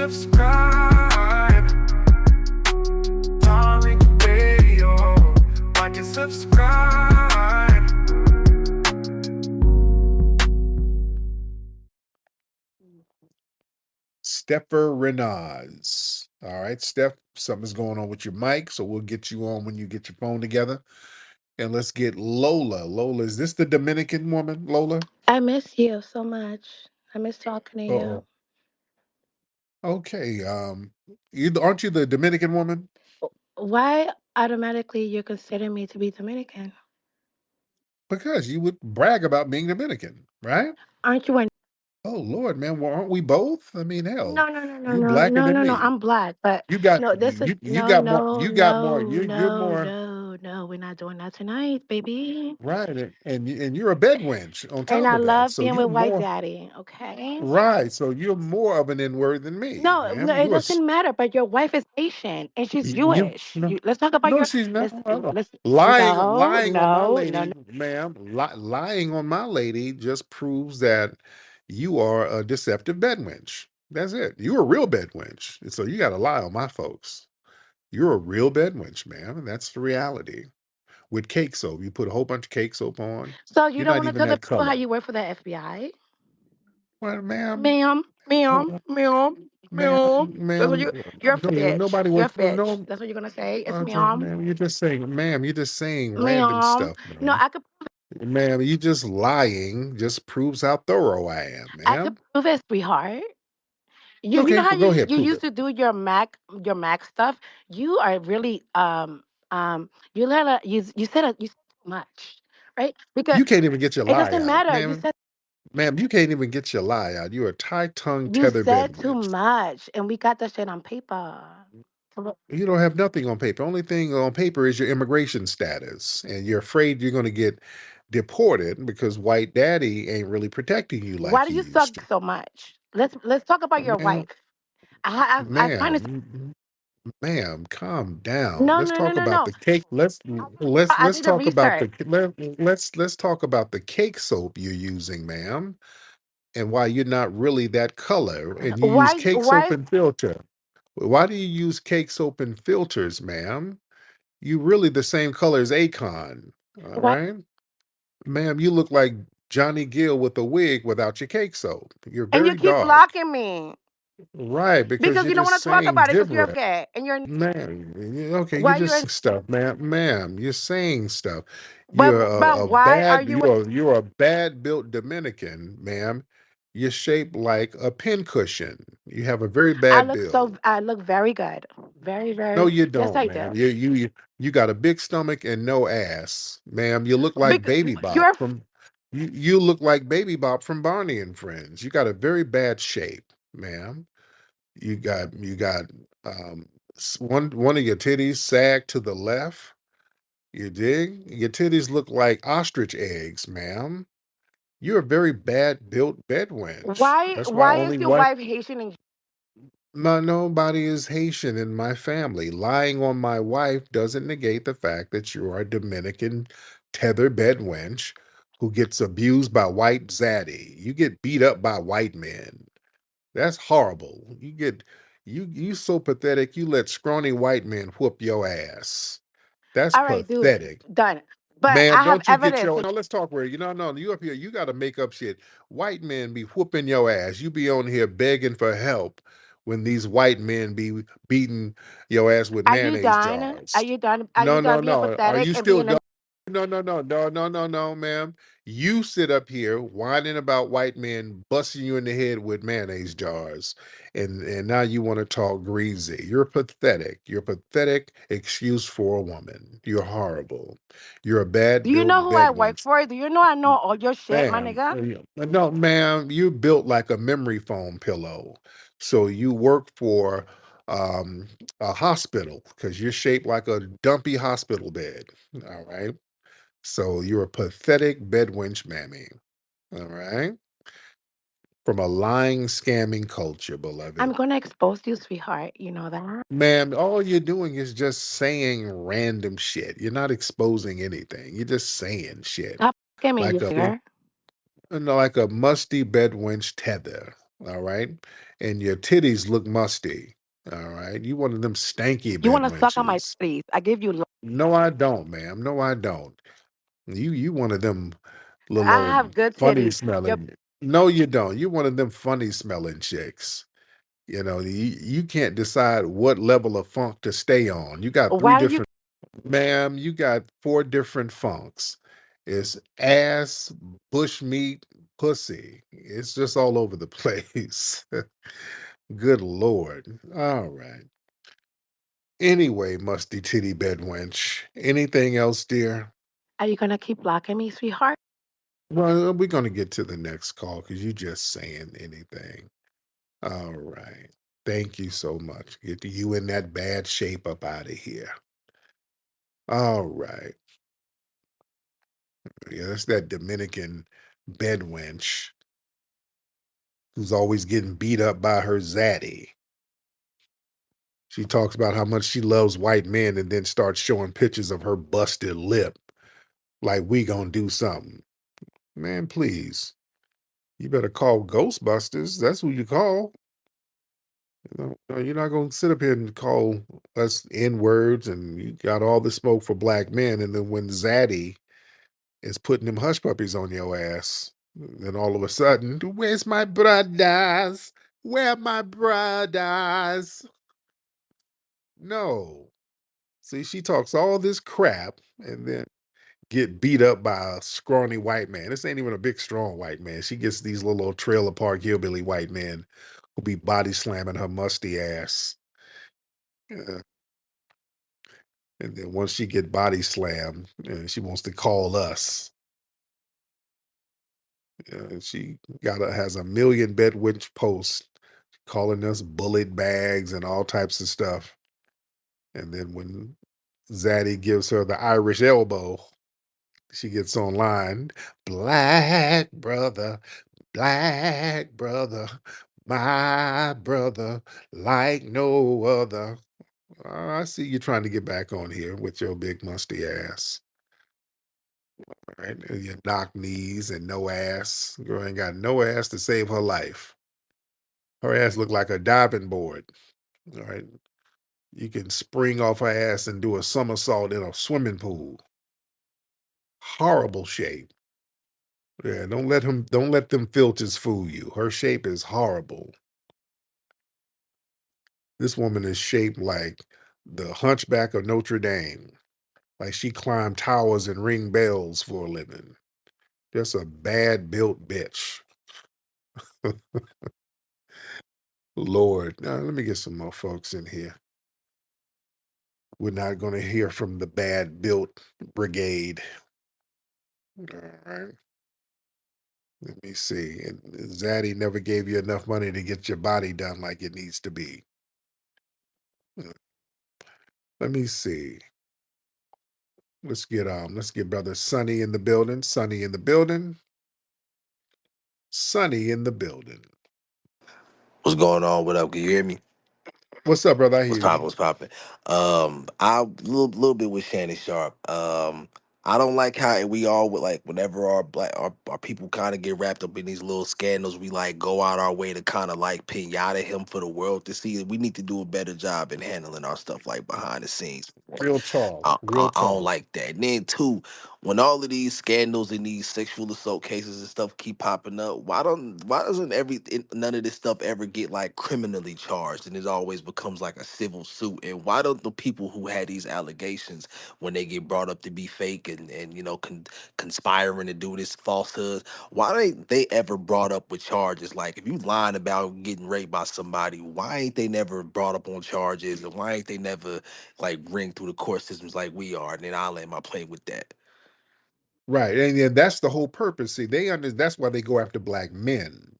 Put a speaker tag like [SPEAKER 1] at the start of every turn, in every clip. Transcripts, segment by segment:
[SPEAKER 1] subscribe. Tariq Radio. Watch and subscribe.
[SPEAKER 2] Stepher Renaz. All right, Steph, something's going on with your mic, so we'll get you on when you get your phone together. And let's get Lola. Lola, is this the Dominican woman, Lola?
[SPEAKER 3] I miss you so much. I miss talking to you.
[SPEAKER 2] Uh-oh. Okay. Aren't you the Dominican woman?
[SPEAKER 3] Why automatically you consider me to be Dominican?
[SPEAKER 2] Because you would brag about being Dominican, right?
[SPEAKER 3] Aren't you?
[SPEAKER 2] Oh Lord, man, well, aren't we both? I mean, hell,
[SPEAKER 3] No, no, no, no,
[SPEAKER 2] you
[SPEAKER 3] no,
[SPEAKER 2] blacker
[SPEAKER 3] no,
[SPEAKER 2] than
[SPEAKER 3] no, no.
[SPEAKER 2] me.
[SPEAKER 3] I'm black, but
[SPEAKER 2] You got
[SPEAKER 3] no. This is
[SPEAKER 2] you got more. You're
[SPEAKER 3] no,
[SPEAKER 2] more
[SPEAKER 3] no, no. We're not doing that tonight, baby.
[SPEAKER 2] right, and you're a bedwench on
[SPEAKER 3] And
[SPEAKER 2] top
[SPEAKER 3] I
[SPEAKER 2] of that.
[SPEAKER 3] love
[SPEAKER 2] So
[SPEAKER 3] being
[SPEAKER 2] you're
[SPEAKER 3] with White
[SPEAKER 2] more
[SPEAKER 3] Daddy. Okay.
[SPEAKER 2] right. So you're more of an N-word than me,
[SPEAKER 3] No, no,
[SPEAKER 2] ma'am.
[SPEAKER 3] it doesn't matter. But your wife is Haitian and she's
[SPEAKER 2] You
[SPEAKER 3] Jewish.
[SPEAKER 2] no,
[SPEAKER 3] Let's talk about
[SPEAKER 2] no,
[SPEAKER 3] your.
[SPEAKER 2] she's not.
[SPEAKER 3] Let's
[SPEAKER 2] Uh-uh.
[SPEAKER 3] let's. No,
[SPEAKER 2] Lying on my
[SPEAKER 3] no, no,
[SPEAKER 2] lady,
[SPEAKER 3] no.
[SPEAKER 2] ma'am. Lying on my lady just proves that you are a deceptive bedwench. That's it. You're a real bedwench. So you got to lie on my folks. You're a real bedwench, ma'am, and that's the reality. With cake soap, you put a whole bunch of cake soap on.
[SPEAKER 3] So you
[SPEAKER 2] You're
[SPEAKER 3] don't
[SPEAKER 2] not
[SPEAKER 3] want to
[SPEAKER 2] even
[SPEAKER 3] tell the
[SPEAKER 2] that
[SPEAKER 3] people how
[SPEAKER 2] color.
[SPEAKER 3] you work for the FBI?
[SPEAKER 2] Well, ma'am,
[SPEAKER 3] Ma'am, ma'am,
[SPEAKER 2] uh,
[SPEAKER 3] ma'am,
[SPEAKER 2] ma'am,
[SPEAKER 3] ma'am. That's what
[SPEAKER 2] ma'am,
[SPEAKER 3] you're a
[SPEAKER 2] okay,
[SPEAKER 3] bitch.
[SPEAKER 2] nobody
[SPEAKER 3] You're a
[SPEAKER 2] wants to
[SPEAKER 3] bitch.
[SPEAKER 2] know.
[SPEAKER 3] That's what you're gonna say. It's
[SPEAKER 2] Okay,
[SPEAKER 3] ma'am.
[SPEAKER 2] ma'am, you're just saying random
[SPEAKER 3] Ma'am.
[SPEAKER 2] stuff,
[SPEAKER 3] No,
[SPEAKER 2] ma'am.
[SPEAKER 3] I could
[SPEAKER 2] Ma'am, you just lying just proves how thorough I am,
[SPEAKER 3] I could
[SPEAKER 2] ma'am.
[SPEAKER 3] prove it, sweetheart. You know
[SPEAKER 2] Okay,
[SPEAKER 3] how
[SPEAKER 2] well, go ahead,
[SPEAKER 3] you
[SPEAKER 2] prove
[SPEAKER 3] used
[SPEAKER 2] it.
[SPEAKER 3] to do your Mac stuff? You are really you let you said too much. Right? Because
[SPEAKER 2] You can't even get your
[SPEAKER 3] it
[SPEAKER 2] lie
[SPEAKER 3] doesn't
[SPEAKER 2] out,
[SPEAKER 3] matter.
[SPEAKER 2] ma'am. You can't even get your lie out. You're a tie-tongue
[SPEAKER 3] You
[SPEAKER 2] tether
[SPEAKER 3] said too
[SPEAKER 2] bedwench.
[SPEAKER 3] much and we got that shit on paper. So,
[SPEAKER 2] You don't have nothing on paper. Only thing on paper is your immigration status, and you're afraid you're going to get deported because white daddy ain't really protecting you like
[SPEAKER 3] why do
[SPEAKER 2] he
[SPEAKER 3] you
[SPEAKER 2] used
[SPEAKER 3] suck
[SPEAKER 2] to.
[SPEAKER 3] so much? Let's talk about your
[SPEAKER 2] Ma'am,
[SPEAKER 3] wife. I find this.
[SPEAKER 2] ma'am, calm down.
[SPEAKER 3] No,
[SPEAKER 2] Let's
[SPEAKER 3] no, no,
[SPEAKER 2] talk
[SPEAKER 3] no,
[SPEAKER 2] about
[SPEAKER 3] no.
[SPEAKER 2] the cake.
[SPEAKER 3] I
[SPEAKER 2] Let's
[SPEAKER 3] did the
[SPEAKER 2] talk about
[SPEAKER 3] research.
[SPEAKER 2] the let's talk about the cake soap you're using, ma'am, and why you're not really that color, and you use cake soap
[SPEAKER 3] Why
[SPEAKER 2] and filter. Why do you use cake soap and filters, ma'am? You really the same color as Akon. All
[SPEAKER 3] why
[SPEAKER 2] right, ma'am. You look like Johnny Gill with a wig without your cake soap. You're
[SPEAKER 3] and you
[SPEAKER 2] very
[SPEAKER 3] keep
[SPEAKER 2] dark.
[SPEAKER 3] blocking me
[SPEAKER 2] Right, because
[SPEAKER 3] because
[SPEAKER 2] you're
[SPEAKER 3] you don't
[SPEAKER 2] just
[SPEAKER 3] want to talk
[SPEAKER 2] saying
[SPEAKER 3] about it because you're
[SPEAKER 2] gibberish.
[SPEAKER 3] gay and you're
[SPEAKER 2] Man, okay, you're
[SPEAKER 3] why
[SPEAKER 2] just
[SPEAKER 3] you're
[SPEAKER 2] saying stuff, ma'am. You're saying stuff.
[SPEAKER 3] but why are you
[SPEAKER 2] You're a bad built Dominican, ma'am. You're shaped like a pincushion. You have a very bad build.
[SPEAKER 3] I look very good. Very,
[SPEAKER 2] No,
[SPEAKER 3] very
[SPEAKER 2] you
[SPEAKER 3] yes
[SPEAKER 2] don't,
[SPEAKER 3] I
[SPEAKER 2] ma'am.
[SPEAKER 3] do.
[SPEAKER 2] You got a big stomach and no ass, ma'am. You look like
[SPEAKER 3] Because
[SPEAKER 2] Baby Bop
[SPEAKER 3] you're
[SPEAKER 2] from you look like Baby Bop from Barney and Friends. You got a very bad shape, ma'am. You got one of your titties sag to the left. You dig? Your titties look like ostrich eggs, ma'am. You're a very bad built bed wench. That's why
[SPEAKER 3] why is
[SPEAKER 2] only
[SPEAKER 3] your
[SPEAKER 2] one
[SPEAKER 3] wife Haitian and
[SPEAKER 2] no nobody is Haitian in my family. Lying on my wife doesn't negate the fact that you are a Dominican tether bed wench who gets abused by white zaddy. You get beat up by white men. That's horrible. You so pathetic. You let scrawny white men whoop your ass. That's
[SPEAKER 3] all right, dude,
[SPEAKER 2] pathetic.
[SPEAKER 3] done. But
[SPEAKER 2] Man,
[SPEAKER 3] I have
[SPEAKER 2] don't you get
[SPEAKER 3] evidence.
[SPEAKER 2] your no, let's talk where you no, you up here, you gotta make up shit. White men be whooping your ass. You be on here begging for help when these white men be beating your ass with
[SPEAKER 3] Are you
[SPEAKER 2] mayonnaise
[SPEAKER 3] done? Are
[SPEAKER 2] jars.
[SPEAKER 3] you done? Are you
[SPEAKER 2] No,
[SPEAKER 3] done
[SPEAKER 2] no,
[SPEAKER 3] being
[SPEAKER 2] no. Are
[SPEAKER 3] pathetic
[SPEAKER 2] you
[SPEAKER 3] and
[SPEAKER 2] still
[SPEAKER 3] being a
[SPEAKER 2] no, ma'am. You sit up here whining about white men busting you in the head with mayonnaise jars, and now you want to talk greasy. You're pathetic. You're pathetic excuse for a woman. You're horrible. You're a
[SPEAKER 3] do
[SPEAKER 2] bad
[SPEAKER 3] you
[SPEAKER 2] built
[SPEAKER 3] know who I work
[SPEAKER 2] bedwench.
[SPEAKER 3] for? Do you know I know all your shit, my
[SPEAKER 2] Ma'am,
[SPEAKER 3] nigga?
[SPEAKER 2] no, ma'am, you built like a memory foam pillow. So you work for um, a hospital because you're shaped like a dumpy hospital bed. All right. So you're a pathetic bedwench mammy. All right. From a lying, scamming culture,
[SPEAKER 3] I'm
[SPEAKER 2] beloved.
[SPEAKER 3] gonna expose you, sweetheart. You know that?
[SPEAKER 2] Ma'am, all you're doing is just saying random shit. You're not exposing anything. You're just saying shit.
[SPEAKER 3] Stop fucking me, you
[SPEAKER 2] Like a
[SPEAKER 3] nigger.
[SPEAKER 2] like a musty bedwench tether. all right? And your titties look musty, all right? You one of them stanky
[SPEAKER 3] You wanna suck on my
[SPEAKER 2] bedwenches.
[SPEAKER 3] titties. I give you
[SPEAKER 2] No, I don't, ma'am. No, I don't. You one of them little
[SPEAKER 3] I
[SPEAKER 2] old
[SPEAKER 3] have good
[SPEAKER 2] funny
[SPEAKER 3] titties. Your
[SPEAKER 2] smelling. No, you don't. You one of them funny smelling chicks. You can't decide what level of funk to stay on. You got three
[SPEAKER 3] why do you
[SPEAKER 2] different, ma'am. You got four different funks. It's ass, bushmeat, pussy. It's just all over the place. Good Lord. All right. Anyway, musty titty bed wench. Anything else, dear?
[SPEAKER 3] are you gonna keep blocking me, sweetheart?
[SPEAKER 2] Well, we're going to get to the next call because you're just saying anything. All right. Thank you so much. Get you in that bad shape up out of here. All right. Yeah, that's that Dominican bed wench who's always getting beat up by her zaddy. She talks about how much she loves white men and then starts showing pictures of her busted lip like we gonna do something. Man, please. You better call Ghostbusters. That's who you call. No, you're not gonna sit up here and call us N words and you got all the smoke for black men, and then when Zaddy is putting them hush puppies on your ass, then all of a sudden, where's my brothers? Where are my brothers? No. See, she talks all this crap and then get beat up by a scrawny white man. This ain't even a big, strong white man. She gets these little trailer park hillbilly white men who be body slamming her musty ass. Uh, and then once she get body slammed, she wants to call us. She has a million bedwitch posts calling us bullet bags and all types of stuff. And then when Zaddy gives her the Irish elbow, she gets online. Black brother, my brother, like no other. I see you trying to get back on here with your big musty ass. Right? And your knock knees and no ass. Girl ain't got no ass to save her life. Her ass look like a diving board. All right. You can spring off her ass and do a somersault in a swimming pool. Horrible shape. Yeah, don't let them filters fool you. Her shape is horrible. This woman is shaped like the hunchback of Notre Dame. Like she climbed towers and ring bells for a living. Just a bad built bitch. Lord. Now, let me get some more folks in here. We're not going to hear from the bad built brigade. All right. Let me see. And Zaddy never gave you enough money to get your body done like it needs to be. Uh, Let me see. Let's get brother Sonny in the building. Sonny in the building. Sonny in the building.
[SPEAKER 4] What's going on? What up? Can you hear me?
[SPEAKER 2] What's up, brother? I
[SPEAKER 4] What's
[SPEAKER 2] hear you.
[SPEAKER 4] poppin'? What's poppin'? I little bit with Shannon Sharp. I don't like how we all would like whenever our people kind of get wrapped up in these little scandals. We like go out our way to kind of like pinata him for the world to see. We need to do a better job in handling our stuff like behind the scenes.
[SPEAKER 2] Real talk. Real
[SPEAKER 4] I don't
[SPEAKER 2] talk.
[SPEAKER 4] like that. And then two, when all of these scandals and these sexual assault cases and stuff keep popping up, why doesn't none of this stuff ever get like criminally charged and it always becomes like a civil suit? And why don't the people who had these allegations when they get brought up to be fake and conspiring to do this falsehood, why ain't they ever brought up with charges? Like if you lying about getting raped by somebody, why ain't they never brought up on charges? And why ain't they never like ring through the court systems like we are? And then I'll land my plane with that.
[SPEAKER 2] Right. And yeah, that's the whole purpose. See, that's why they go after black men.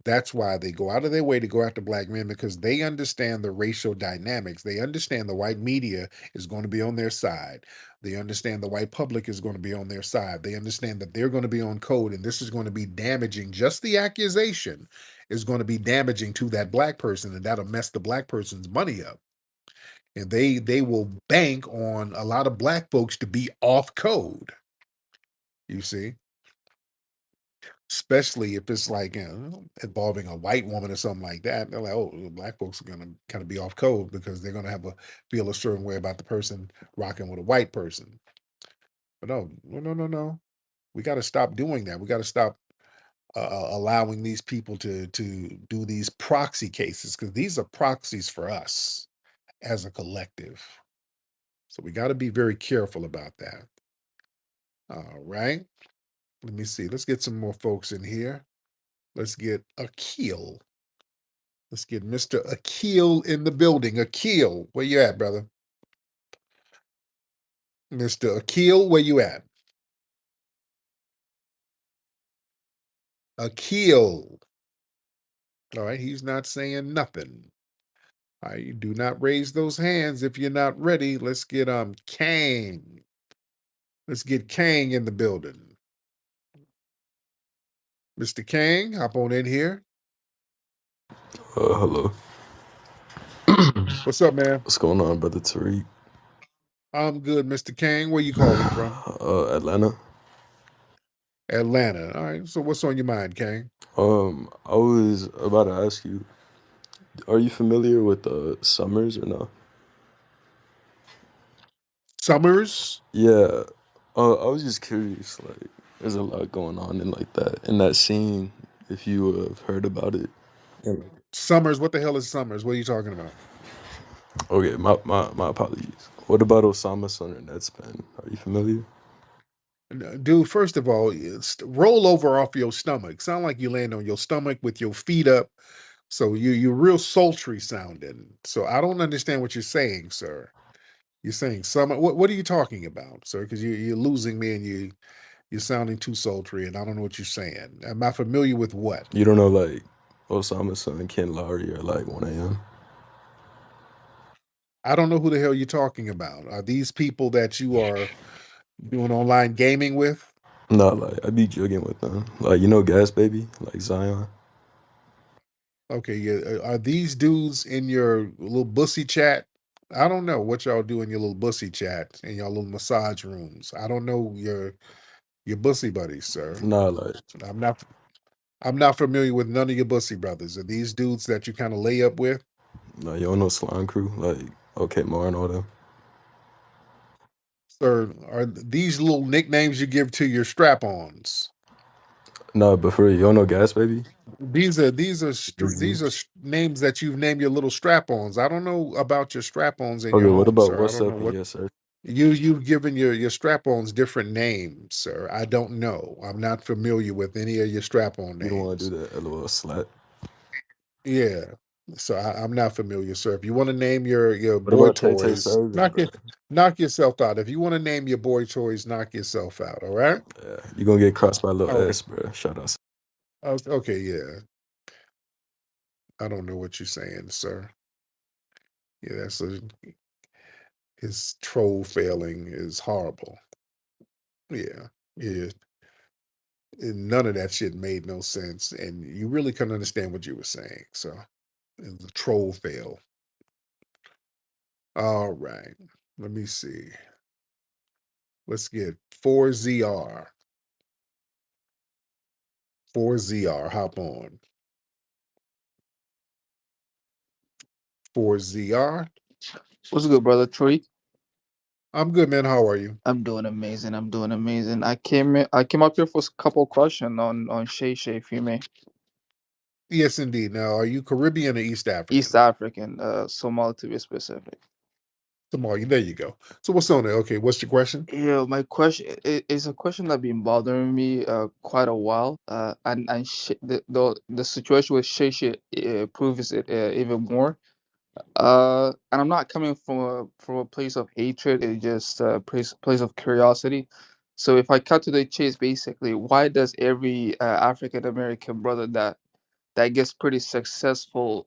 [SPEAKER 2] That's why they go out of their way to go after black men because they understand the racial dynamics. They understand the white media is going to be on their side. They understand the white public is going to be on their side. They understand that they're going to be on code and this is going to be damaging. Just the accusation is going to be damaging to that black person and that'll mess the black person's money up. And they will bank on a lot of black folks to be off code. You see? especially if it's like involving a white woman or something like that. They're like, oh, black folks are gonna kind of be off code because they're gonna feel a certain way about the person rocking with a white person. But no, no, no, no, no. We got to stop doing that. We got to stop allowing these people to do these proxy cases because these are proxies for us as a collective. So we got to be very careful about that. All right. Let me see. Let's get some more folks in here. Let's get Akil. Let's get Mr. Akil in the building. Akil, where you at, brother? Mr. Akil, where you at? Akil. All right, he's not saying nothing. All right, you do not raise those hands if you're not ready. Let's get Kang. Let's get Kang in the building. Mr. Kang, hop on in here.
[SPEAKER 5] Hello.
[SPEAKER 2] What's up, man?
[SPEAKER 5] What's going on, brother Tariq?
[SPEAKER 2] I'm good, Mr. Kang. Where you calling from?
[SPEAKER 5] Atlanta.
[SPEAKER 2] Atlanta. All right. So what's on your mind, Kang?
[SPEAKER 5] I was about to ask you, are you familiar with Summers or no?
[SPEAKER 2] Summers?
[SPEAKER 5] Yeah. I was just curious. Like, there's a lot going on in like that in that scene. If you have heard about it. Yeah.
[SPEAKER 2] Summers? What the hell is Summers? What are you talking about?
[SPEAKER 5] Okay, my apologies. What about Osama son and Deadspin? Are you familiar?
[SPEAKER 2] Dude, first of all, roll over off your stomach. Sound like you land on your stomach with your feet up. So you're real sultry sounding. So I don't understand what you're saying, sir. You're saying summer. What are you talking about, sir? Because you're losing me and you're sounding too sultry, and I don't know what you're saying. Am I familiar with what?
[SPEAKER 5] You don't know like Osama son Ken Lowry or like 1 a.m.
[SPEAKER 2] I don't know who the hell you're talking about. Are these people that you are doing online gaming with?
[SPEAKER 5] No, like I be joking with them. Like Gas Baby, like Zion.
[SPEAKER 2] Okay, yeah. Are these dudes in your little bussy chat? I don't know what y'all do in your little bussy chat in your little massage rooms. I don't know your bussy buddies, sir.
[SPEAKER 5] Nah, like
[SPEAKER 2] I'm not I'm not familiar with none of your bussy brothers. Are these dudes that you kind of lay up with?
[SPEAKER 5] no, you don't know Slime Crew, like okay, Mar and all them.
[SPEAKER 2] Sir, are these little nicknames you give to your strap-ons?
[SPEAKER 5] No, but for real, you don't know Gas Baby.
[SPEAKER 2] These are names that you've named your little strap-ons. I don't know about your strap-ons in
[SPEAKER 5] Okay,
[SPEAKER 2] your
[SPEAKER 5] what
[SPEAKER 2] home,
[SPEAKER 5] about
[SPEAKER 2] sir. I
[SPEAKER 5] What's
[SPEAKER 2] don't know
[SPEAKER 5] Up and
[SPEAKER 2] what
[SPEAKER 5] Yes Sir?
[SPEAKER 2] you've given your strap-ons different names, sir. I don't know. I'm not familiar with any of your strap-on
[SPEAKER 5] You don't want to
[SPEAKER 2] names.
[SPEAKER 5] do that, LOL slat.
[SPEAKER 2] Yeah. So I'm not familiar, sir. If you want to name your
[SPEAKER 5] What
[SPEAKER 2] boy
[SPEAKER 5] about Tay Tay
[SPEAKER 2] toys,
[SPEAKER 5] Serving, bro?
[SPEAKER 2] knock yourself out. If you want to name your boy toys, knock yourself out. All right.
[SPEAKER 5] Yeah, you gonna get crossed by Lil
[SPEAKER 2] All right.
[SPEAKER 5] S, bro. Shout out.
[SPEAKER 2] Okay. Yeah. I don't know what you're saying, sir. Yeah, his troll failing is horrible. Yeah. Yeah. And none of that shit made no sense, and you really couldn't understand what you were saying. So it was a troll fail. All right. Let me see. Let's get 4ZR. 4ZR. Hop on. 4ZR.
[SPEAKER 6] What's good, brother Tariq?
[SPEAKER 2] I'm good, man. How are you?
[SPEAKER 6] I'm doing amazing. I'm doing amazing. I came up here for a couple questions on Shay Shay, if you may.
[SPEAKER 2] Yes, indeed. Now, are you Caribbean or East
[SPEAKER 6] East
[SPEAKER 2] African?
[SPEAKER 6] African, Somali to be specific.
[SPEAKER 2] Somalia. There you go. So what's on there? Okay, what's your question?
[SPEAKER 6] Yeah, my question is a question that been bothering me quite a while. The situation with Shay Shay proves it even more. And I'm not coming from a place of hatred. It's just a place of curiosity. So if I cut to the chase, basically, why does every African American brother that gets pretty successful,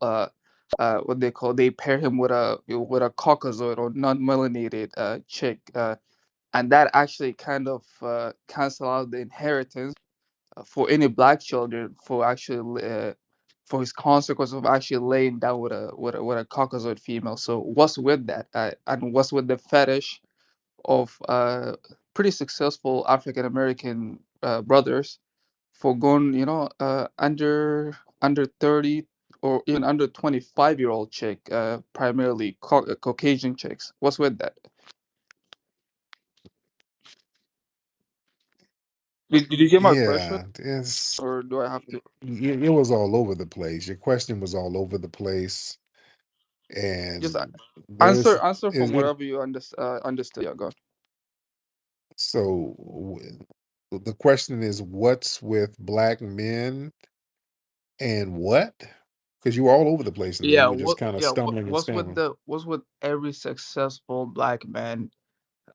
[SPEAKER 6] what they call, they pair him with a Caucasoid or non-melanated chick, and that actually kind of cancel out the inheritance for any black children for actually for his consequence of actually laying down with a Caucasoid female. So what's with that, and what's with the fetish of pretty successful African American brothers for going, under 30 or even under 25-year-old chick, primarily Caucasian chicks. What's with that? Did you get my question,
[SPEAKER 2] Yeah, it's
[SPEAKER 6] or do I have to
[SPEAKER 2] it was all over the place. Your question was all over the place,
[SPEAKER 6] just
[SPEAKER 2] and there's
[SPEAKER 6] answer from
[SPEAKER 2] it,
[SPEAKER 6] wherever you understood? Yeah, go.
[SPEAKER 2] so the question is, what's with black men and what? Because you were all over the place, and then
[SPEAKER 6] Yeah,
[SPEAKER 2] you were just kind of stumbling and stammering.
[SPEAKER 6] what's with every successful black man,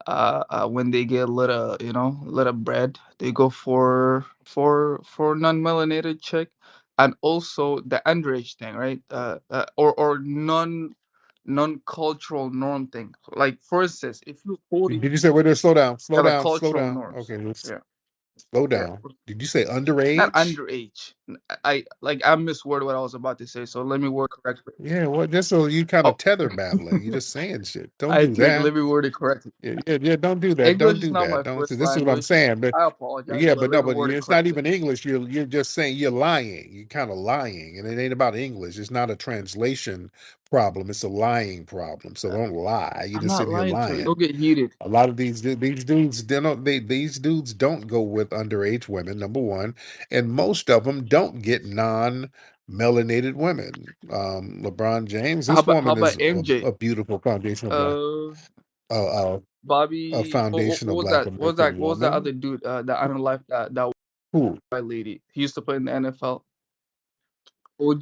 [SPEAKER 6] when they get little bread, they go for non-melanated chick, and also the underage thing, right? Or non-cultural norm thing. Like, for instance, if you're 40,
[SPEAKER 2] Did you say, wait there, slow down, slow
[SPEAKER 6] yeah, the
[SPEAKER 2] down, slow
[SPEAKER 6] cultural
[SPEAKER 2] down?
[SPEAKER 6] norms.
[SPEAKER 2] Okay, let's
[SPEAKER 6] Yeah,
[SPEAKER 2] slow
[SPEAKER 6] yeah.
[SPEAKER 2] down. Did you say
[SPEAKER 6] Not
[SPEAKER 2] underage?
[SPEAKER 6] underage. I misworded what I was about to say, so let me word correctly.
[SPEAKER 2] Yeah, well, just so you kind
[SPEAKER 6] Oh,
[SPEAKER 2] of tether babbling. You're just saying shit. Don't
[SPEAKER 6] I
[SPEAKER 2] do
[SPEAKER 6] think,
[SPEAKER 2] that.
[SPEAKER 6] let me word it correctly.
[SPEAKER 2] Yeah, don't do that.
[SPEAKER 6] English
[SPEAKER 2] Don't
[SPEAKER 6] is
[SPEAKER 2] do
[SPEAKER 6] not
[SPEAKER 2] that.
[SPEAKER 6] my
[SPEAKER 2] Don't.
[SPEAKER 6] first
[SPEAKER 2] This is what I'm
[SPEAKER 6] language.
[SPEAKER 2] saying. But
[SPEAKER 6] I apologize,
[SPEAKER 2] yeah,
[SPEAKER 6] but
[SPEAKER 2] but
[SPEAKER 6] let
[SPEAKER 2] no,
[SPEAKER 6] me
[SPEAKER 2] but
[SPEAKER 6] word it
[SPEAKER 2] it's not
[SPEAKER 6] correctly.
[SPEAKER 2] even English. You're just saying you're lying. You're kind of lying, and it ain't about English. It's not a translation problem. It's a lying problem. So don't lie. You
[SPEAKER 6] I'm
[SPEAKER 2] just
[SPEAKER 6] not
[SPEAKER 2] sitting here
[SPEAKER 6] lying to you.
[SPEAKER 2] lying.
[SPEAKER 6] Don't get heated.
[SPEAKER 2] A lot of these dudes, these dudes don't go with underage women. Number one, and most of them don't get non-melanated women. LeBron James,
[SPEAKER 6] How
[SPEAKER 2] this
[SPEAKER 6] about
[SPEAKER 2] woman is
[SPEAKER 6] MJ?
[SPEAKER 2] a beautiful foundational black,
[SPEAKER 6] Uh,
[SPEAKER 2] uh, a
[SPEAKER 6] Bobby.
[SPEAKER 2] foundational
[SPEAKER 6] What was
[SPEAKER 2] black
[SPEAKER 6] that?
[SPEAKER 2] American
[SPEAKER 6] What was that
[SPEAKER 2] woman
[SPEAKER 6] other dude? That I don't like, that
[SPEAKER 2] who,
[SPEAKER 6] white lady. He used to play in the NFL.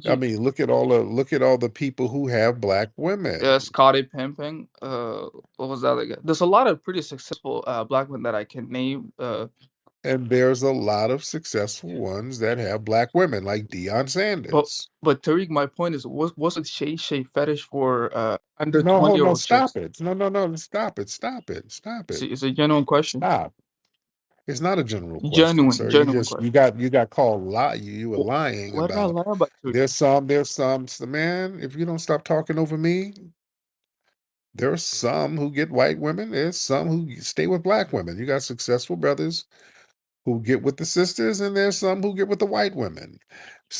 [SPEAKER 2] I
[SPEAKER 6] OG.
[SPEAKER 2] mean, look at all the people who have black women.
[SPEAKER 6] Scotty Pimping. What was that other guy? There's a lot of pretty successful black men that I can name.
[SPEAKER 2] And there's a lot of successful ones that have black women, like Deion
[SPEAKER 6] But
[SPEAKER 2] Sanders.
[SPEAKER 6] Tariq, my point is, what's with Shay fetish for under
[SPEAKER 2] No,
[SPEAKER 6] 20 year
[SPEAKER 2] no,
[SPEAKER 6] old chicks?
[SPEAKER 2] stop it. No, stop it. Stop it. Stop it.
[SPEAKER 6] It's a genuine question.
[SPEAKER 2] Stop. It's not a general question,
[SPEAKER 6] Genuine,
[SPEAKER 2] sir.
[SPEAKER 6] genuine question.
[SPEAKER 2] You got called lie. You were lying
[SPEAKER 6] What did I
[SPEAKER 2] about.
[SPEAKER 6] lie about, Tariq?
[SPEAKER 2] There's some man. If you don't stop talking over me, there's some who get white women. There's some who stay with black women. You got successful brothers who get with the sisters, and there's some who get with the white women.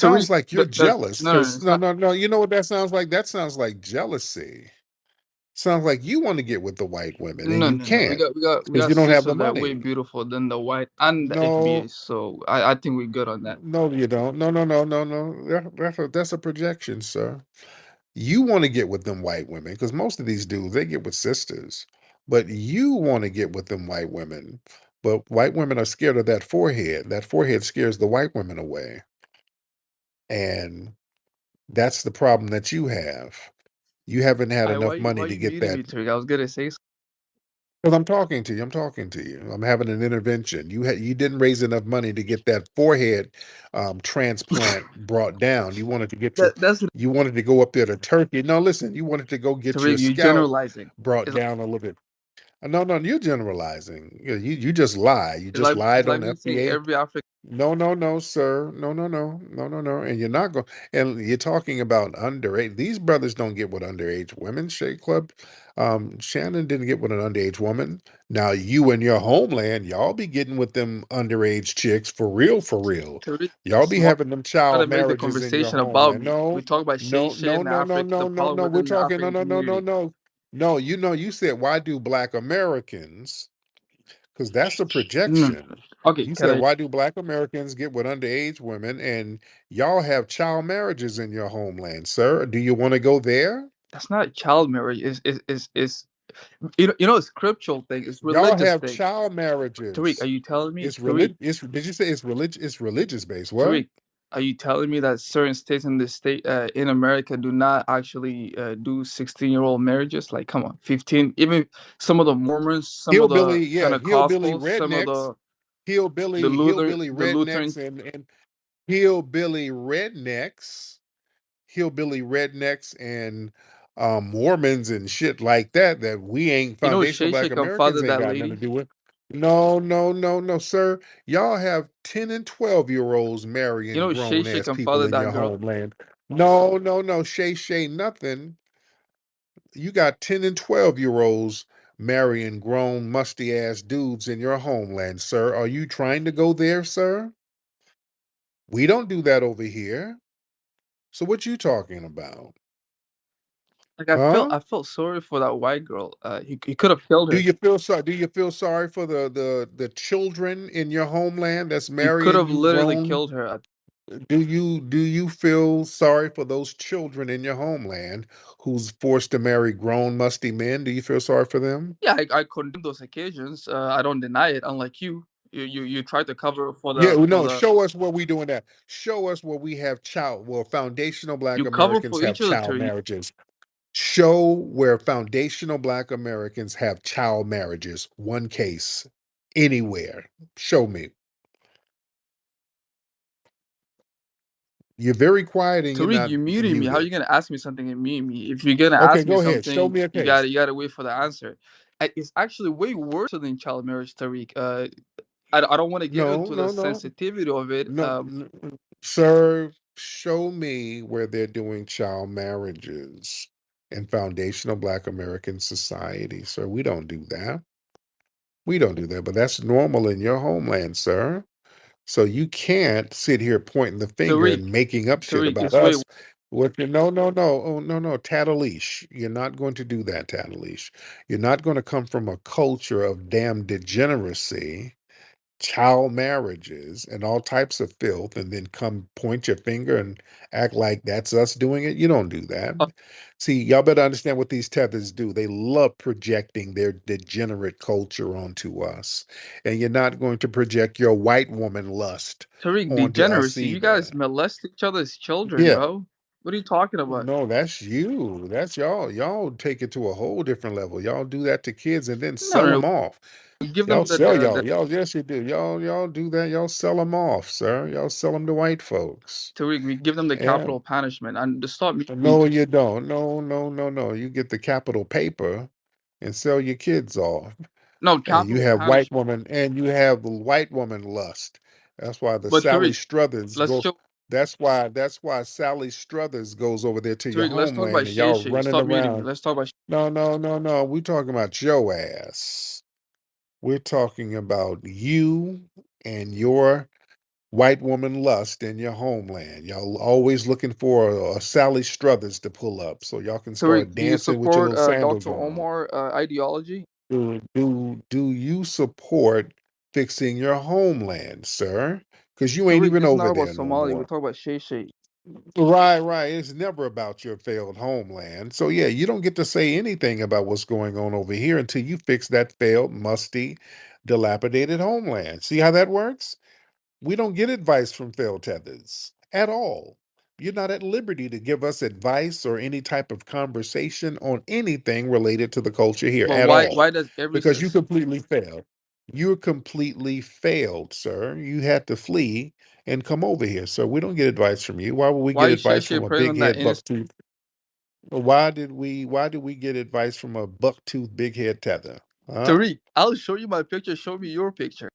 [SPEAKER 6] Tariq,
[SPEAKER 2] Sounds like you're jealous
[SPEAKER 6] no,
[SPEAKER 2] because
[SPEAKER 6] it's not.
[SPEAKER 2] no. You know what that sounds like? That sounds like jealousy. Sounds like you want to get with the white women and
[SPEAKER 6] No,
[SPEAKER 2] you
[SPEAKER 6] no, no. We
[SPEAKER 2] can't
[SPEAKER 6] got we got we
[SPEAKER 2] because
[SPEAKER 6] got
[SPEAKER 2] you don't have the
[SPEAKER 6] sisters that are way
[SPEAKER 2] money.
[SPEAKER 6] beautiful than the white and the
[SPEAKER 2] No,
[SPEAKER 6] FBA. So I think we're good on that.
[SPEAKER 2] no, you don't. No. That's a projection, sir. You want to get with them white women because most of these dudes they get with sisters, but you want to get with them white women. But white women are scared of that forehead. That forehead scares the white women away, and that's the problem that you have. You haven't had
[SPEAKER 6] I
[SPEAKER 2] enough
[SPEAKER 6] why
[SPEAKER 2] money to
[SPEAKER 6] you
[SPEAKER 2] get
[SPEAKER 6] muted
[SPEAKER 2] that.
[SPEAKER 6] me, Tariq? I was gonna say something.
[SPEAKER 2] Because I'm talking to you. I'm talking to you. I'm having an intervention. You didn't raise enough money to get that forehead transplant brought down.
[SPEAKER 6] That's
[SPEAKER 2] You wanted to go up there to Turkey. No, listen, you wanted to go get your
[SPEAKER 6] Tariq. You
[SPEAKER 2] scalp
[SPEAKER 6] generalizing.
[SPEAKER 2] brought
[SPEAKER 6] It's,
[SPEAKER 2] down a little bit. No, you're generalizing. You just lie. You just
[SPEAKER 6] it's
[SPEAKER 2] lied
[SPEAKER 6] like
[SPEAKER 2] on
[SPEAKER 6] me saying
[SPEAKER 2] FBA.
[SPEAKER 6] every African.
[SPEAKER 2] No, sir. No. And you're not going. And you're talking about underage. These brothers don't get with underage women. Shea Club, Shannon didn't get with an underage woman. Now you in your homeland, y'all be getting with them underage chicks for real, for real.
[SPEAKER 6] Tariq,
[SPEAKER 2] Y'all be
[SPEAKER 6] smart.
[SPEAKER 2] having them
[SPEAKER 6] Trying
[SPEAKER 2] child
[SPEAKER 6] to make the
[SPEAKER 2] marriages in your
[SPEAKER 6] conversation about
[SPEAKER 2] homeland.
[SPEAKER 6] me. We talk about Shay Shay and the problem
[SPEAKER 2] No. We're
[SPEAKER 6] within the
[SPEAKER 2] talking.
[SPEAKER 6] African community.
[SPEAKER 2] No. No, you said why do Black Americans? Because that's a
[SPEAKER 6] No, no, no.
[SPEAKER 2] projection.
[SPEAKER 6] Okay,
[SPEAKER 2] You
[SPEAKER 6] can
[SPEAKER 2] said,
[SPEAKER 6] I?
[SPEAKER 2] why do Black Americans get with underage women? And y'all have child marriages in your homeland, sir. Do you want to go there?
[SPEAKER 6] That's not child marriage. Is a scriptural thing. It's
[SPEAKER 2] Y'all
[SPEAKER 6] religious
[SPEAKER 2] have
[SPEAKER 6] thing.
[SPEAKER 2] child
[SPEAKER 6] Tariq, are
[SPEAKER 2] marriages.
[SPEAKER 6] you telling me,
[SPEAKER 2] It's
[SPEAKER 6] Tariq?
[SPEAKER 2] religious. Did you say it's religious? It's religious based. What?
[SPEAKER 6] Tariq, are you telling me that certain states in the state in America do not actually do 16-year-old marriages? Like, come on, 15. Even some of the Mormons, some of the
[SPEAKER 2] Hillbilly, yeah, hillbilly
[SPEAKER 6] Pentecostals, some of
[SPEAKER 2] rednecks, hillbilly
[SPEAKER 6] The Lutheran.
[SPEAKER 2] rednecks, and hillbilly rednecks and Mormons and shit like that that we ain't foundational
[SPEAKER 6] Shay
[SPEAKER 2] Black
[SPEAKER 6] Shay
[SPEAKER 2] Americans
[SPEAKER 6] father
[SPEAKER 2] ain't
[SPEAKER 6] that
[SPEAKER 2] got nothing to
[SPEAKER 6] lady.
[SPEAKER 2] do with. No, sir. Y'all have 10 and 12-year olds marrying
[SPEAKER 6] Shay
[SPEAKER 2] grown
[SPEAKER 6] Shay
[SPEAKER 2] ass
[SPEAKER 6] can
[SPEAKER 2] people
[SPEAKER 6] father
[SPEAKER 2] in
[SPEAKER 6] that
[SPEAKER 2] your
[SPEAKER 6] girl.
[SPEAKER 2] homeland. No, Shay, nothing. You got 10 and 12-year olds marrying grown musty ass dudes in your homeland, sir. Are you trying to go there, sir? We don't do that over here. So what you talking about?
[SPEAKER 6] Like
[SPEAKER 2] Huh?
[SPEAKER 6] I felt sorry for that white girl. He could have killed
[SPEAKER 2] Do
[SPEAKER 6] her.
[SPEAKER 2] you feel sorry? Do you feel sorry for the children in your homeland that's
[SPEAKER 6] He could
[SPEAKER 2] marrying
[SPEAKER 6] have
[SPEAKER 2] you
[SPEAKER 6] literally
[SPEAKER 2] grown?
[SPEAKER 6] killed her.
[SPEAKER 2] Do you feel sorry for those children in your homeland who's forced to marry grown musty men? Do you feel sorry for them?
[SPEAKER 6] Yeah, I condemn those occasions. I don't deny it. Unlike you try to cover for
[SPEAKER 2] Yeah,
[SPEAKER 6] the
[SPEAKER 2] well,
[SPEAKER 6] for
[SPEAKER 2] no,
[SPEAKER 6] the
[SPEAKER 2] show us where we doing that. Show us where we have foundational black
[SPEAKER 6] you cover
[SPEAKER 2] Americans
[SPEAKER 6] for
[SPEAKER 2] have
[SPEAKER 6] each other,
[SPEAKER 2] child
[SPEAKER 6] Tariq.
[SPEAKER 2] marriages. Show where foundational black Americans have child marriages. One case anywhere. Show me. You're very quiet and you're
[SPEAKER 6] Tariq,
[SPEAKER 2] not
[SPEAKER 6] you muting me. How are you
[SPEAKER 2] muted.
[SPEAKER 6] gonna ask me something and mute me? If you're gonna
[SPEAKER 2] Okay,
[SPEAKER 6] ask me
[SPEAKER 2] go ahead. Show
[SPEAKER 6] something,
[SPEAKER 2] me a case.
[SPEAKER 6] you gotta wait for the answer. It's actually way worse than child marriage, Tariq. I don't want to get
[SPEAKER 2] No,
[SPEAKER 6] into the
[SPEAKER 2] no, no.
[SPEAKER 6] sensitivity of it.
[SPEAKER 2] No, sir, show me where they're doing child marriages in foundational Black American society, sir. We don't do that. We don't do that, but that's normal in your homeland, sir. So you can't sit here pointing the finger
[SPEAKER 6] Tariq,
[SPEAKER 2] and making up shit
[SPEAKER 6] Tariq,
[SPEAKER 2] about
[SPEAKER 6] it's way
[SPEAKER 2] us. What? No, no, no. Oh, no, no. Tatalish. You're not going to do that, Tatalish. You're not going to come from a culture of damn degeneracy, child marriages, and all types of filth, and then come point your finger and act like that's us doing it. You don't do that.
[SPEAKER 6] uh,
[SPEAKER 2] See, y'all better understand what these tethers do. They love projecting their degenerate culture onto us. And you're not going to project your white woman lust
[SPEAKER 6] Tariq,
[SPEAKER 2] onto us
[SPEAKER 6] degeneracy. You guys
[SPEAKER 2] either.
[SPEAKER 6] molest each other's children,
[SPEAKER 2] Yeah.
[SPEAKER 6] bro. What are you talking about?
[SPEAKER 2] No, that's you. That's y'all. Y'all take it to a whole different level. Y'all do that to kids and then
[SPEAKER 6] No,
[SPEAKER 2] sell
[SPEAKER 6] no,
[SPEAKER 2] them off.
[SPEAKER 6] no. Give them
[SPEAKER 2] Y'all sell
[SPEAKER 6] the
[SPEAKER 2] y'all. Y'all, yes, you do. Y'all do that. Y'all sell them off, sir. Y'all sell them to white folks.
[SPEAKER 6] Tariq. We give them the
[SPEAKER 2] Yeah.
[SPEAKER 6] capital punishment and to stop me.
[SPEAKER 2] No, you don't. No, no, no, no. You get the capital paper and sell your kids off.
[SPEAKER 6] No
[SPEAKER 2] And you
[SPEAKER 6] capital
[SPEAKER 2] have white
[SPEAKER 6] punishment.
[SPEAKER 2] woman and you have the white woman lust. That's why the
[SPEAKER 6] But
[SPEAKER 2] Sally
[SPEAKER 6] Tariq,
[SPEAKER 2] Struthers
[SPEAKER 6] let's
[SPEAKER 2] go.
[SPEAKER 6] show
[SPEAKER 2] That's why Sally Struthers goes over there to your
[SPEAKER 6] Tariq. Let's talk about
[SPEAKER 2] homeland and
[SPEAKER 6] Shay
[SPEAKER 2] y'all
[SPEAKER 6] Shay.
[SPEAKER 2] running
[SPEAKER 6] Stop muting me.
[SPEAKER 2] around.
[SPEAKER 6] Let's talk about.
[SPEAKER 2] No, no, no, no. We're talking about your ass. We're talking about you and your white woman lust in your homeland. Y'all always looking for a Sally Struthers to pull up so y'all can
[SPEAKER 6] Tariq,
[SPEAKER 2] start
[SPEAKER 6] do you
[SPEAKER 2] dancing with your
[SPEAKER 6] support
[SPEAKER 2] little sandals
[SPEAKER 6] Dr.
[SPEAKER 2] on.
[SPEAKER 6] Omar ideology?
[SPEAKER 2] Do you support fixing your homeland, sir? Because you ain't
[SPEAKER 6] Tariq,
[SPEAKER 2] even
[SPEAKER 6] this is
[SPEAKER 2] over
[SPEAKER 6] not about
[SPEAKER 2] there no
[SPEAKER 6] Somali. We're
[SPEAKER 2] more.
[SPEAKER 6] talking about Shay Shay.
[SPEAKER 2] Right, right. It's never about your failed homeland. So yeah, you don't get to say anything about what's going on over here until you fix that failed, musty, dilapidated homeland. See how that works? We don't get advice from failed tethers at all. You're not at liberty to give us advice or any type of conversation on anything related to the culture here
[SPEAKER 6] But
[SPEAKER 2] at
[SPEAKER 6] why
[SPEAKER 2] all
[SPEAKER 6] does every
[SPEAKER 2] because you completely failed. You're completely failed, sir. You had to flee and come over here. So we don't get advice from you. Why would we get
[SPEAKER 6] why is Shay
[SPEAKER 2] advice
[SPEAKER 6] Shay
[SPEAKER 2] from a
[SPEAKER 6] preying on
[SPEAKER 2] big
[SPEAKER 6] that
[SPEAKER 2] head buck
[SPEAKER 6] innocent?
[SPEAKER 2] tooth? Why did we get advice from a buck tooth big head tether? Huh?
[SPEAKER 6] Tariq, I'll show you my picture. Show me your picture.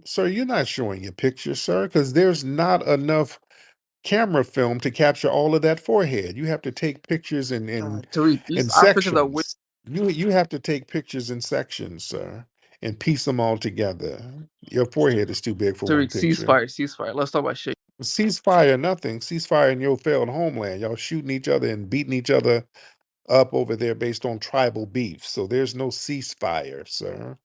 [SPEAKER 2] Sir, you're not showing your picture, sir, because there's not enough camera film to capture all of that forehead. You have to take pictures in
[SPEAKER 6] Tariq,
[SPEAKER 2] in
[SPEAKER 6] these Africans are way.
[SPEAKER 2] sections. You have to take pictures in sections, sir, and piece them all together. Your forehead is too big for one
[SPEAKER 6] Tariq,
[SPEAKER 2] picture.
[SPEAKER 6] ceasefire, ceasefire. Let's talk about Shay.
[SPEAKER 2] Ceasefire, nothing. Ceasefire in your failed homeland. Y'all shooting each other and beating each other up over there based on tribal beef. So there's no ceasefire, sir.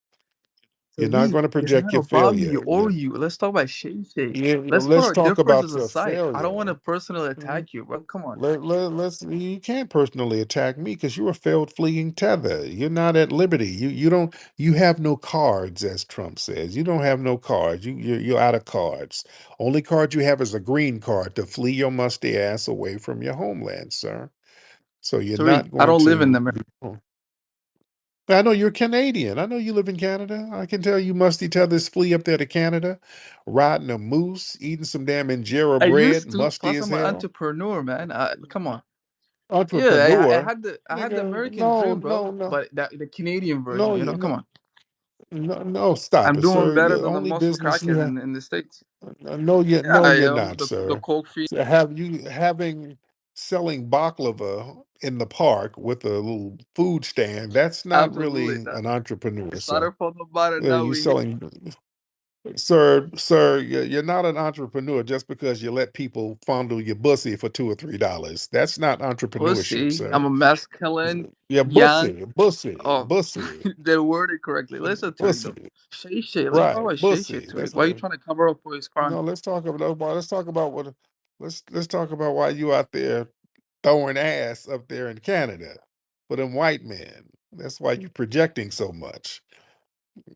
[SPEAKER 2] You're not
[SPEAKER 6] Tariq,
[SPEAKER 2] going to
[SPEAKER 6] it's
[SPEAKER 2] project
[SPEAKER 6] not
[SPEAKER 2] your
[SPEAKER 6] about me
[SPEAKER 2] failure.
[SPEAKER 6] or you. Let's talk about Shay Shay.
[SPEAKER 2] Yeah,
[SPEAKER 6] Let's put
[SPEAKER 2] let's
[SPEAKER 6] our
[SPEAKER 2] talk about
[SPEAKER 6] differences
[SPEAKER 2] your
[SPEAKER 6] aside. I don't want
[SPEAKER 2] failure.
[SPEAKER 6] to personally attack you, bro. Come on.
[SPEAKER 2] Let's you can't personally attack me because you're a failed fleeing tether. You're not at liberty. You have no cards, as Trump says. You don't have no cards. You're out of cards. Only card you have is a green card to flee your musty ass away from your homeland, sir. So you're
[SPEAKER 6] Tariq,
[SPEAKER 2] not
[SPEAKER 6] I
[SPEAKER 2] going
[SPEAKER 6] don't live in
[SPEAKER 2] to
[SPEAKER 6] America.
[SPEAKER 2] I know you're Canadian. I know you live in Canada. I can tell you musty tethers flee up there to Canada, riding a moose, eating some damn injera
[SPEAKER 6] I
[SPEAKER 2] bread,
[SPEAKER 6] used to.
[SPEAKER 2] musty
[SPEAKER 6] Plus,
[SPEAKER 2] as
[SPEAKER 6] I'm an
[SPEAKER 2] hell.
[SPEAKER 6] entrepreneur, man. Come on. Yeah,
[SPEAKER 2] Entrepreneur.
[SPEAKER 6] I had the
[SPEAKER 2] Nigga,
[SPEAKER 6] American
[SPEAKER 2] no,
[SPEAKER 6] dream,
[SPEAKER 2] no,
[SPEAKER 6] bro.
[SPEAKER 2] no,
[SPEAKER 6] But the Canadian version,
[SPEAKER 2] no,
[SPEAKER 6] you
[SPEAKER 2] you
[SPEAKER 6] know. Come
[SPEAKER 2] no,
[SPEAKER 6] on.
[SPEAKER 2] no, no, stop
[SPEAKER 6] I'm
[SPEAKER 2] it,
[SPEAKER 6] doing
[SPEAKER 2] sir.
[SPEAKER 6] better
[SPEAKER 2] The
[SPEAKER 6] than the
[SPEAKER 2] only
[SPEAKER 6] muscle
[SPEAKER 2] business you
[SPEAKER 6] crackheads
[SPEAKER 2] have,
[SPEAKER 6] in the states.
[SPEAKER 2] no,
[SPEAKER 6] Yeah,
[SPEAKER 2] you're not,
[SPEAKER 6] the
[SPEAKER 2] sir.
[SPEAKER 6] cold feet.
[SPEAKER 2] So have you having selling baklava in the park with a little food stand? That's not
[SPEAKER 6] Absolutely
[SPEAKER 2] really
[SPEAKER 6] not.
[SPEAKER 2] an entrepreneur, sir.
[SPEAKER 6] Started from the bottom. Now
[SPEAKER 2] You
[SPEAKER 6] we here.
[SPEAKER 2] selling. Sir, you're not an entrepreneur just because you let people fondle your bussy for $2 or $3. That's not entrepreneurship,
[SPEAKER 6] Pussy.
[SPEAKER 2] sir.
[SPEAKER 6] I'm a masculine,
[SPEAKER 2] Yeah,
[SPEAKER 6] young. Oh,
[SPEAKER 2] bussy,
[SPEAKER 6] they worded correctly. Listen, Tariq, though.
[SPEAKER 2] bussy.
[SPEAKER 6] Shay Shay. Let's talk
[SPEAKER 2] Right,
[SPEAKER 6] about Shay Shay,
[SPEAKER 2] bussy.
[SPEAKER 6] Tariq. Why are you trying to cover up for his crime?
[SPEAKER 2] No. Let's talk about what. Let's talk about why you out there throwing ass up there in Canada for them white men. That's why you projecting so much.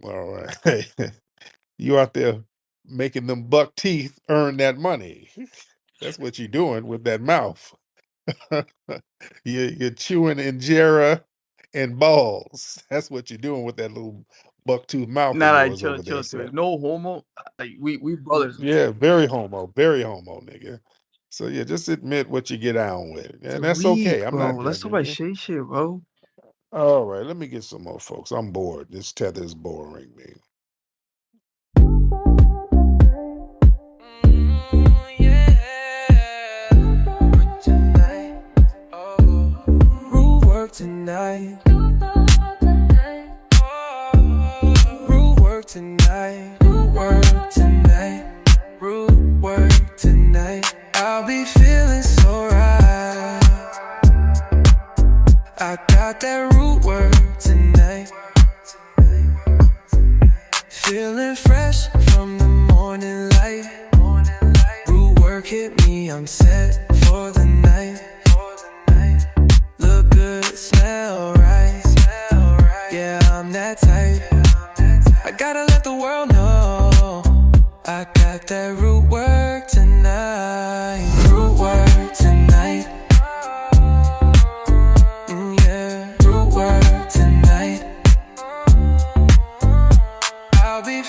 [SPEAKER 2] All right, you out there making them buck teeth earn that money. That's what you're doing with that mouth. You're chewing injera and balls. That's what you're doing with that little buck tooth mouth of
[SPEAKER 6] Nah,
[SPEAKER 2] yours
[SPEAKER 6] chill,
[SPEAKER 2] over
[SPEAKER 6] chill,
[SPEAKER 2] there,
[SPEAKER 6] Tariq.
[SPEAKER 2] sir.
[SPEAKER 6] No homo. Like, we brothers.
[SPEAKER 2] Yeah, very homo, nigga. So yeah, just admit what you get on with, and that's
[SPEAKER 6] Tariq,
[SPEAKER 2] okay. I'm
[SPEAKER 6] bro.
[SPEAKER 2] not
[SPEAKER 6] Let's talk
[SPEAKER 2] judging
[SPEAKER 6] about
[SPEAKER 2] you.
[SPEAKER 6] Shay Shay, bro.
[SPEAKER 2] All right, let me get some more folks. I'm bored. This tether is boring me.
[SPEAKER 1] Root work tonight. Root work tonight. Root work tonight. Root work tonight. I'll be feeling so right. I got that root work tonight. Feeling fresh from the morning light. Root work hit me, I'm set for the night. Look good, smell right. Yeah, I'm that type. I gotta let the world know I got that root work tonight. Root work tonight. Yeah, root work tonight. I'll be